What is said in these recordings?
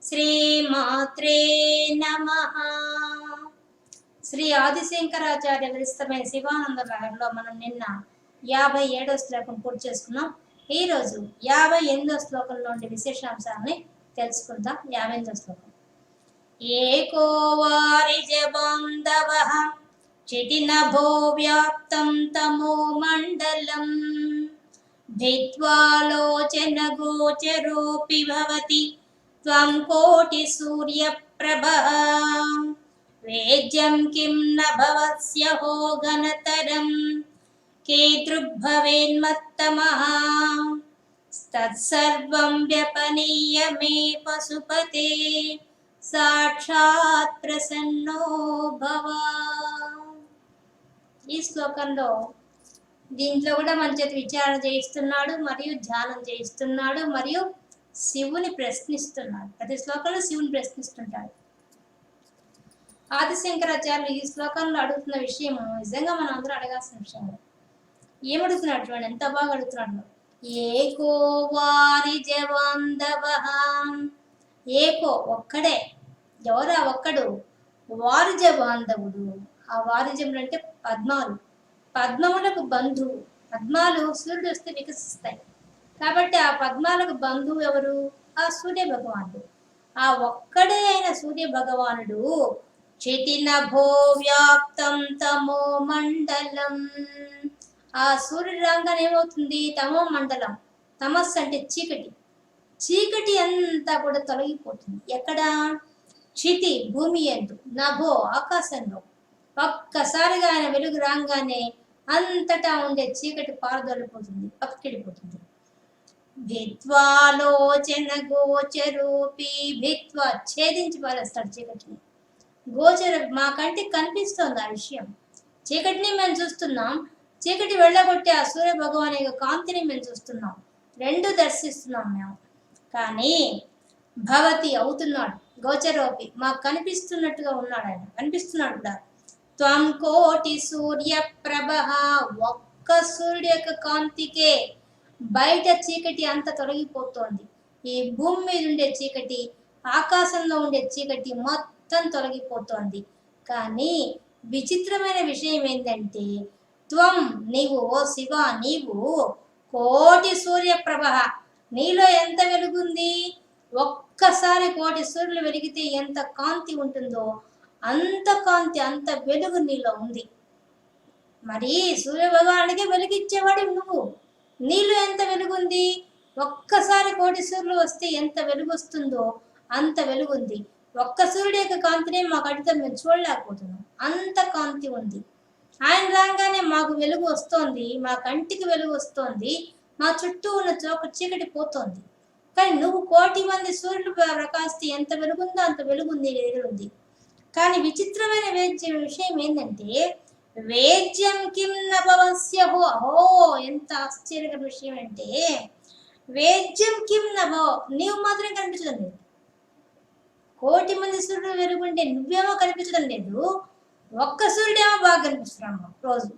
శ్రీమాత్రే నమః. శ్రీ ఆదిశంకరాచార్య విరచితమైన శివానంద లహరిలో మనం నిన్న 57వ శ్లోకం పూర్తి చేసుకున్నాం. ఈరోజు 58వ శ్లోకంలో ఉండే విశేషాంశాలని తెలుసుకుందాం. 58వ శ్లోకం. ఏకో వారిజ బాంధవః చితినభో వ్యాప్తం తమో మండలం భిత్వాలోచన గోచరోపి భవతి త్వం కోటి సూర్యప్రభః వేద్యం కిం న భవస్యహో ఘనతరం కీదృగ్భవేన్మత్తమః తత్సర్వం వ్యపనీయ మే పశుపతే సాక్షాత్ ప్రసన్నో భవ. ఈ శ్లోకంలో దీంట్లో కూడా మన చేత విచారణ చేయిస్తున్నాడు, మరియు ధ్యానం చేయిస్తున్నాడు, మరియు శివుని ప్రశ్నిస్తున్నాడు. ప్రతి శ్లోకంలో శివుని ప్రశ్నిస్తుంటాడు. ఆదిశంకరాచార్యులు ఈ శ్లోకంలో అడుగుతున్న విషయం నిజంగా మనం అందరూ అడగాల్సిన విషయం. ఏమడుగుతున్నాడు చూడండి, ఎంత బాగా అడుగుతున్నాడు. ఏకో వారిజ బాంధవః, ఏకో ఒక్కడే, ఎవరా ఒక్కడు, వారిజ బాంధవుడు. ఆ వారిజములు అంటే పద్మాలు, పద్మములకు బంధువు. పద్మాలు సూర్యుడు వస్తే వికసిస్తాయి కాబట్టి ఆ పద్మాలకు బంధువు ఎవరు? ఆ సూర్య భగవానుడు. ఆ ఒక్కడే అయిన సూర్య భగవానుడు చితినభో వ్యాప్తం తమో మండలం. ఆ సూర్యుడు రాగానే ఏమవుతుంది? తమో మండలం. తమస్సు అంటే చీకటి. చీకటి అంతా కూడా తొలగిపోతుంది. ఎక్కడ? చితి భూమి యందు, నభో ఆకాశంలో. ఒక్కసారిగా ఆయన వెలుగు రాగానే అంతటా ఉండే చీకటి పారదొలిపోతుంది, పక్కకెళ్ళిపోతుంది. భిత్వాలోచన గోచరూపి, భిత్వ ఛేదించి పారేస్తాడు చీకటిని. గోచర మా కంటికి కనిపిస్తోంది ఆ విషయం. చీకటిని మేము చూస్తున్నాం, చీకటి వెళ్ళగొట్టే ఆ సూర్య భగవాన్ యొక్క కాంతిని మేము చూస్తున్నాం, రెండు దర్శిస్తున్నాం మేము. కానీ భవతి అవుతున్నాడు, గోచరోపి మాకు కనిపిస్తున్నట్టుగా ఉన్నాడు ఆయన, కనిపిస్తున్నాడు కూడా. త్వం కోటి సూర్య ప్రభః, ఒక్క సూర్యుడి యొక్క కాంతికే బయట చీకటి అంత తొలగిపోతోంది. ఈ భూమి మీద ఉండే చీకటి, ఆకాశంలో ఉండే చీకటి మొత్తం తొలగిపోతోంది. కానీ విచిత్రమైన విషయం ఏంటంటే, త్వం నీవు, ఓ శివ నీవు, కోటి సూర్య ప్రభః, నీలో ఎంత వెలుగుంది? ఒక్కసారి కోటి సూర్యులు వెలిగితే ఎంత కాంతి ఉంటుందో అంత కాంతి, అంత వెలుగు నీలో ఉంది. మరి సూర్య భగవానుడికి వెలుగిచ్చేవాడు నువ్వు, నీలో ఎంత వెలుగుంది? ఒక్కసారి కోటి సూర్యులు వస్తే ఎంత వెలుగు వస్తుందో అంత వెలుగుంది. ఒక్క సూర్యుడి యొక్క కాంతిని మా కంటితో మేము చూడలేకపోతున్నాం, అంత కాంతి ఉంది. ఆయన రాగానే మాకు వెలుగు వస్తోంది, మా కంటికి వెలుగు వస్తోంది, మా చుట్టూ ఉన్న చీకటి పోతోంది. కానీ నువ్వు కోటి మంది సూర్యులు ప్రకాశిస్తే ఎంత వెలుగుందో అంత వెలుగుంది నీ దగ్గర ఉంది. కానీ విచిత్రమైన విషయం ఏంటంటే, వేద్యం కిం నభవస్యహో, అహో ఎంత ఆశ్చర్యకర విషయం అంటే, వేద్యం కిం నభవ, నీవు మాత్రం కనిపించడం లేదు. కోటి మంది సూర్యుడు వెలుగుంటే నువ్వేమో కనిపించడం లేదు, ఒక్క సూర్యుడేమో బాగా కనిపిస్తున్నాము రోజు.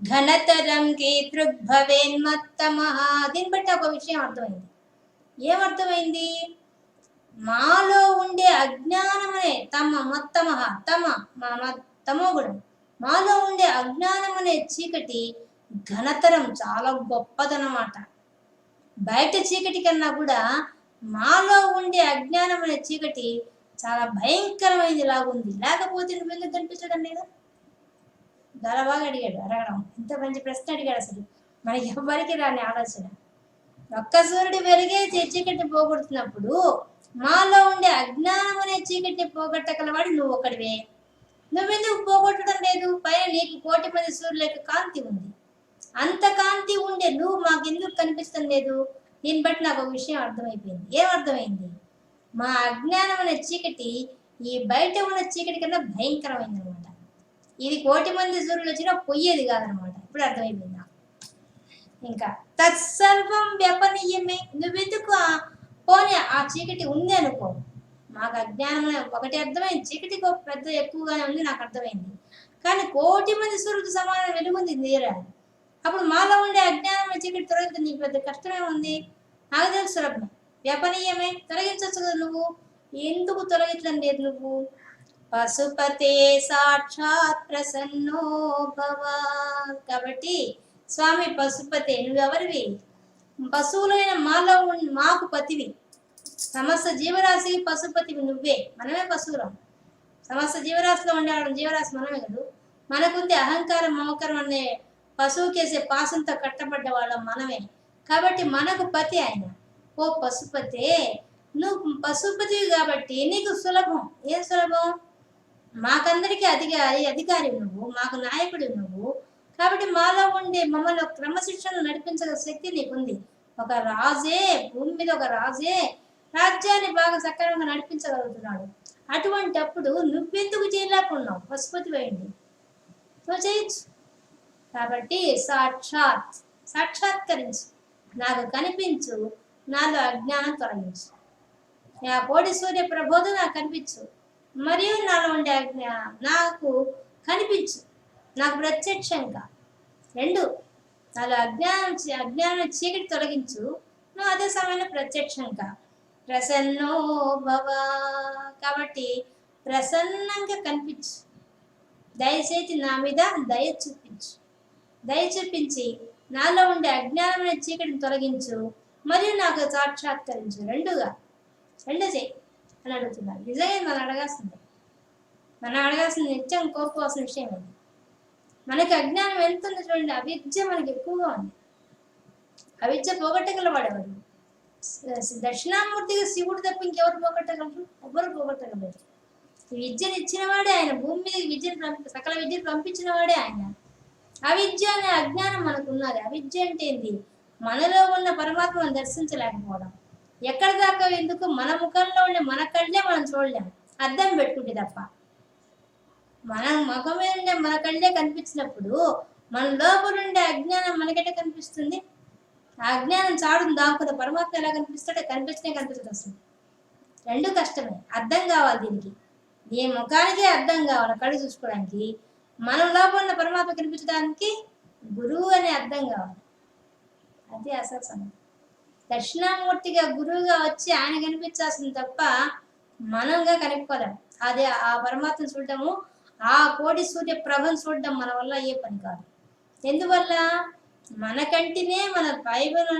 ఘనతరం కీదృగ్భవేన్మత్తమః, దీన్ని బట్టి ఒక విషయం అర్థమైంది. ఏమర్థమైంది? మాలో ఉండే అజ్ఞానమనే తమో గుణం, మాలో ఉండే అజ్ఞానం అనే చీకటి ఘనతరం, చాలా గొప్పదనమాట. బయట చీకటి కన్నా కూడా మాలో ఉండే అజ్ఞానం అనే చీకటి చాలా భయంకరమైనది లాగుంది. లేకపోతే నువ్వు ఎందుకు కనిపించడం లేదా? చాలా బాగా అడిగాడు, అడగడం ఇంత మంచి ప్రశ్న అడిగాడు. అసలు మనకి ఎవ్వరికి రాని ఆలోచన. ఒక్క సూర్యుడు వెలిగే చీకటిని పోగొడుతున్నప్పుడు మాలో ఉండే అజ్ఞానం అనే చీకటిని పోగొట్టగలవాడు నువ్వు ఒకడివే. నువ్వెందుకు పోగొట్టడం లేదు? పైన నీకు కోటి మంది సూర్యుల యొక్క కాంతి ఉంది, అంత కాంతి ఉండే నువ్వు మాకెందుకు కనిపిస్తం లేదు? దీన్ని బట్టి నాకు ఒక విషయం అర్థమైపోయింది. ఏమర్థమైంది? మా అజ్ఞానం అనే చీకటి ఈ బయట ఉన్న చీకటి కన్నా భయంకరమైంది అనమాట. ఇది కోటి మంది సూర్యులు వచ్చినా పొయ్యేది కాదనమాట. ఇప్పుడు అర్థమైపోయింది నాకు. ఇంకా తత్సర్వం వ్యపనీయమే, నువ్వెందుకు పోనీ ఆ చీకటి ఉంది అనుకో, మాకు అజ్ఞానం ఒకటి అర్థమైంది, చీకటి పెద్ద ఎక్కువగానే ఉంది నాకు అర్థమైంది. కానీ కోటి మంది సూర్యుడు సమానం వెలుగుంది నీరా, అప్పుడు మాలో ఉండే అజ్ఞానం చీకటి తొలగితే నీకు పెద్ద కష్టమే ఉంది. నాకు తెలుసు రబ్మ, వ్యపనీయమే, తొలగించవచ్చు కదా నువ్వు. ఎందుకు తొలగించడం లేదు నువ్వు? పశుపతే సాక్షాత్ ప్రసన్నో భవ. కాబట్టి స్వామి పశుపతే, నువ్వెవరివి? పశువులైన మాలో మాకు పతివి. సమస్త జీవరాశికి పశుపతివి నువ్వే. మనమే పశువులం. సమస్త జీవరాశిలో ఉండేవాళ్ళం, జీవరాశి మనమే కదా. మనకుంది అహంకారం మమకారం అనే పశువుకేసే పాసంతో కట్టబడ్డ వాళ్ళం మనమే. కాబట్టి మనకు పతి ఆయన. ఓ పశుపతే, నువ్వు పశుపతివి కాబట్టి నీకు సులభం. ఏం సులభం? మాకందరికీ అధికారి నువ్వు, మాకు నాయకుడు నువ్వు. కాబట్టి మాలో ఉండే మమ్మల్ని క్రమశిక్షణ నడిపించగల శక్తి నీకుంది. ఒక రాజే, భూమి మీద ఒక రాజే రాజ్యాన్ని బాగా సక్రమంగా నడిపించగలుగుతున్నాడు. అటువంటప్పుడు నువ్వెందుకు చేయలేకున్నావు? పశుపతి వేయండి, నువ్వు చేయొచ్చు. కాబట్టి సాక్షాత్కరించు, నాకు కనిపించు, నాలో అజ్ఞానం తొలగించు. ఆ కోటి సూర్య ప్రబోధ నాకు కనిపించు, మరియు నాలో ఉండే నాకు కనిపించు, నాకు ప్రత్యక్షంగా. రెండు, నాలో అజ్ఞానం చీకటి తొలగించు, నువ్వు అదే సమయంలో ప్రత్యక్షంగా. ప్రసన్నో భవ. కాబట్టి ప్రసన్నంగా కనిపించు, దయచేసి నా మీద దయ చూపించు. దయ చూపించి నాలో ఉండే అజ్ఞానమైన చీకటిని తొలగించు, మరియు నాకు సాక్షాత్కరించు. రెండు చేయి అని అడుగుతున్నారు. నిజంగా మనం అడగాల్సింది నిత్యం కోరుకోవాల్సిన విషయం ఇది. మనకి అజ్ఞానం ఎంత ఉంది చూడండి. అవిద్య మనకి ఎక్కువగా ఉంది. అవిద్య పోగొట్టగలవాడెవరు? దక్షిణామూర్తిగా శివుడు తప్ప ఇంకెవరు పోగొట్టగలరు? ఎవ్వరు పోగొట్టగలరు. విద్యను ఇచ్చిన వాడే ఆయన. భూమి మీద సకల విద్యను పంపించిన వాడే ఆయన. అవిద్య అనే అజ్ఞానం మనకు ఉన్నది. అవిద్య అంటే ఏంది? మనలో ఉన్న పరమాత్మను దర్శించలేకపోవడం. ఎక్కడ దాకా ఎందుకు? మన ముఖంలో ఉండే మన కళ్ళే మనం చూడలేము, అద్దం పెట్టుకుంటే తప్ప. మన ముఖం మీద ఉండే మన కళ్ళే కనిపించినప్పుడు మన లోపల ఉండే అజ్ఞానం మనకెట్టే కనిపిస్తుంది? ఆ అజ్ఞానం చాడును దాక్కున్న పరమాత్మ ఎలా కనిపిస్తాడో కనిపించదు అసలు. రెండు కష్టమే. అర్థం కావాలి దీనికి. నీ ముఖానికే అర్థం కావాలి కళ్ళు చూసుకోవడానికి. మనం లోపల ఉన్న పరమాత్మ కనిపించడానికి గురువు అనే అర్థం కావాలి. అది అసలు సమయం. దక్షిణామూర్తిగా గురువుగా వచ్చి ఆయన కనిపించాల్సింది తప్ప మనంగా కనిపించలేం. అదే ఆ పరమాత్మను చూడటము, ఆ కోటి సూర్య ప్రభను చూడడం మన వల్ల అయ్యే పని కాదు. ఎందువల్ల? మన కంటినే, మన బైబిల్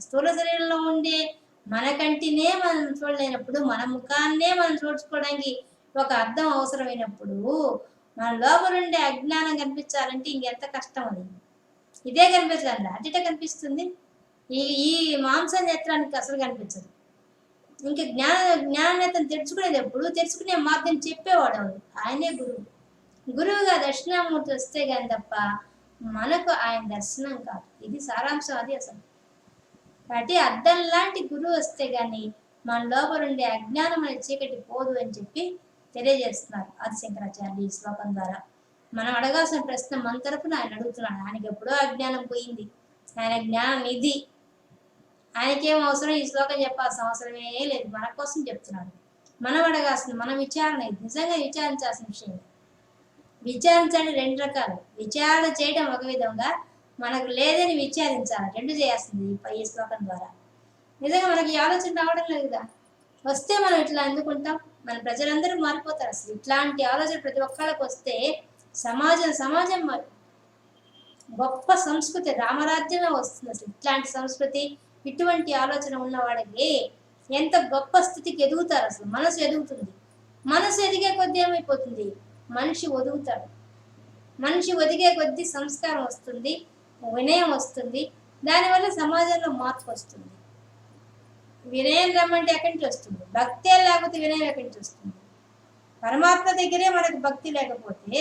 స్థూల శరీరంలో ఉండే మన కంటినే మనం చూడలేనప్పుడు, మన ముఖాన్నే మనం చూసుకోవడానికి ఒక అర్థం అవసరమైనప్పుడు, మన లోపల ఉండే అజ్ఞానం కనిపించాలంటే ఇంకెంత కష్టం అది. ఇదే కనిపించదండి, అటుట కనిపిస్తుంది. ఈ మాంస నేత్రానికి అసలు కనిపించదు. ఇంకా జ్ఞానేత్రం తెరుచుకునేది ఎప్పుడు? తెరుచుకునే మార్గం చెప్పేవాడు ఎవరు? ఆయనే గురువు. గురువుగా దక్షిణామూర్తి వస్తే కానీ తప్ప మనకు ఆయన దర్శనం కాదు. ఇది సారాంశం. అది అసలు. కాబట్టి అద్దం లాంటి గురువు వస్తే గాని మన లోపల ఉండే అజ్ఞానం అనే చీకటి పోదు అని చెప్పి తెలియజేస్తున్నారు ఆది శంకరాచార్యులు ఈ శ్లోకం ద్వారా. మనం అడగాల్సిన ప్రశ్న మన తరపున ఆయన అడుగుతున్నాడు. ఆయనకి ఎప్పుడో అజ్ఞానం పోయింది, ఆయన జ్ఞానం నిధి. ఆయనకేం అవసరం? ఈ శ్లోకం చెప్పాల్సిన అవసరమే లేదు, మన కోసం చెప్తున్నాడు. మనం అడగాల్సిన మన విచారణ ఇది. నిజంగా విచారించాల్సిన విషయం. విచారించండి రెండు రకాలు. విచారణ చేయడం ఒక విధంగా, మనకు లేదని విచారించాలి, రెండు చేయాల్సింది ఈ శ్లోకం ద్వారా. నిజంగా మనకి ఆలోచన రావడం లేదు కదా. వస్తే మనం ఇట్లా ఎందుకుంటాం? మన ప్రజలందరూ మారిపోతారు. అసలు ఇట్లాంటి ఆలోచన ప్రతి ఒక్కళ్ళకి వస్తే సమాజం గొప్ప సంస్కృతి, రామరాజ్యమే వస్తుంది. అసలు ఇట్లాంటి సంస్కృతి, ఇటువంటి ఆలోచన ఉన్నవాడికి ఎంత గొప్ప స్థితికి ఎదుగుతారు. అసలు మనసు ఎదుగుతుంది. మనసు ఎదిగే కొద్దీ ఏమైపోతుంది? మనిషి ఒదుగుతాడు. మనిషి ఒదిగే కొద్దీ సంస్కారం వస్తుంది, వినయం వస్తుంది. దానివల్ల సమాజంలో మార్పు వస్తుంది. వినయం రమ్మంటే ఎక్కడి నుంచి వస్తుంది? భక్తే లేకపోతే వినయం ఎక్కడి నుంచి వస్తుంది? పరమాత్మ దగ్గరే మనకు భక్తి లేకపోతే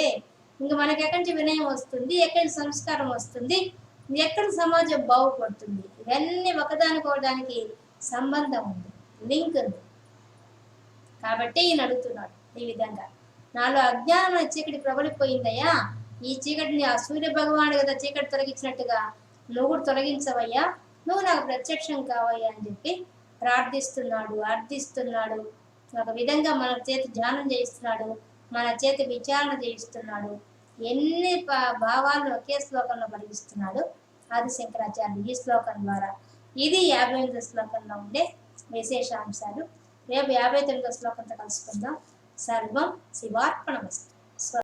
ఇంక మనకి ఎక్కడి నుంచి వినయం వస్తుంది? ఎక్కడి సంస్కారం వస్తుంది? ఎక్కడ సమాజం బాగుపడుతుంది? ఇవన్నీ ఒకదానికోవడానికి సంబంధం ఉంది, లింక్ ఉంది. కాబట్టి ఈయన అడుగుతున్నాడు ఈ విధంగా, నాలో అజ్ఞానం చీకటి ప్రబలిపోయిందయ్యా, ఈ చీకటిని ఆ సూర్య భగవానుడు కదా చీకటి తొలగించినట్టుగా నువ్వు కూడా తొలగించవయ్యా, నువ్వు నాకు ప్రత్యక్షం కావయ్యా అని చెప్పి ప్రార్థిస్తున్నాడు, అర్థిస్తున్నాడు. ఒక విధంగా మన చేతి ధ్యానం చేయిస్తున్నాడు, మన చేతి విచారణ చేయిస్తున్నాడు. ఎన్ని భావాలను ఒకే శ్లోకంలో కలిగిస్తున్నాడు ఆది శంకరాచార్యులు ఈ శ్లోకం ద్వారా. ఇది 58వ శ్లోకంలో ఉండే విశేషాంశాలు రేపు 59వ శ్లోకంతో కలుసుకుందాం. సర్వం శివార్పణమస్తు.